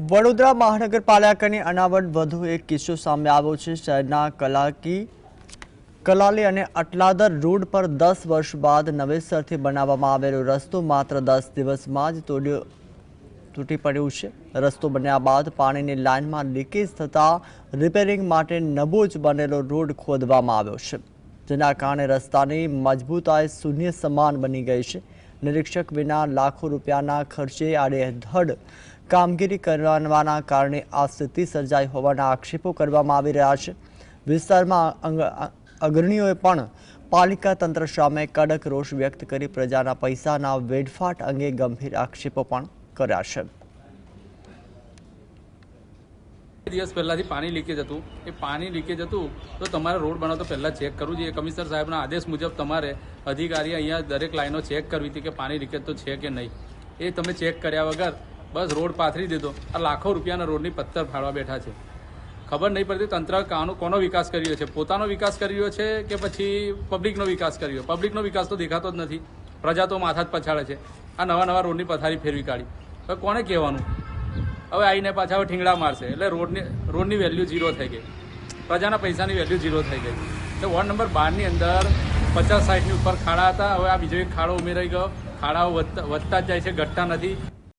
વડોદરા મહાનગરપાલિકાની અનાવટ વધુ એક કિસ્સો સામે આવ્યો છે। શહેરના કલાલી અને અટલાદર રોડ પર 10 વર્ષ બાદ નવેસરથી બનાવવામાં આવેલો રસ્તો માત્ર 10 દિવસમાં જ તૂટી પડ્યો છે। રસ્તો બન્યા બાદ પાણીની લાઇનમાં લીકેજ થતાં રિપેરિંગ માટે નવો જ બનેલો રોડ ખોદવામાં આવ્યો છે, જેના કારણે રસ્તાની મજબૂતાઈ શૂન્ય સમાન બની ગઈ છે। નિરીક્ષક વિના લાખો રૂપિયાના ખર્ચે આડેધડ કામગીરી કરવાના કારણે આ સ્થિતિ સર્જાઈ હોવાના આક્ષેપો કરવામાં આવી રહ્યા છે। વિસ્તારમાં અગ્રણીઓએ પણ પાલિકા તંત્ર સામે કડક રોષ વ્યક્ત કરી પ્રજાના પૈસાના વેડફાટ અંગે ગંભીર આક્ષેપો પણ કર્યા છે। દિવસ પહેલાથી પાણી લીકેજ હતું, એ પાણી લીકેજ હતું તો તમારે રોડ બનાવતો પહેલાં ચેક કરવું જોઈએ। કમિશનર સાહેબના આદેશ મુજબ તમારે અધિકારી અહીંયા દરેક લાઈનો ચેક કરવી હતી કે પાણી લીકેજ તો છે કે નહીં। એ તમે ચેક કર્યા વગર બસ રોડ પાથરી દીધો। આ લાખો રૂપિયાના રોડની પથ્થર ફાડવા બેઠા છે। ખબર નહીં પડતી તંત્ર કોનો વિકાસ કરી રહ્યો છે, પોતાનો વિકાસ કરી રહ્યો છે કે પછી પબ્લિકનો વિકાસ કરી રહ્યો। પબ્લિકનો વિકાસ તો દેખાતો જ નથી, પ્રજા તો માથા જ પછાડે છે। આ નવા રોડની પથારી ફેરવી કાઢી, હવે કોને કહેવાનું? હવે આવીને પાછા હવે ઠીંગડા મારશે એટલે રોડની વેલ્યુ ઝીરો થઈ ગઈ, પ્રજાના પૈસાની વેલ્યુ ઝીરો થઈ ગઈ। તો વોર્ડ નંબર 12ની અંદર 50-60ની ઉપર ખાડા હતા, હવે આ બીજો એક ખાડો ઉમેરાઈ ગયો। ખાડાઓ વધતા જ જાય છે, ઘટતા નથી।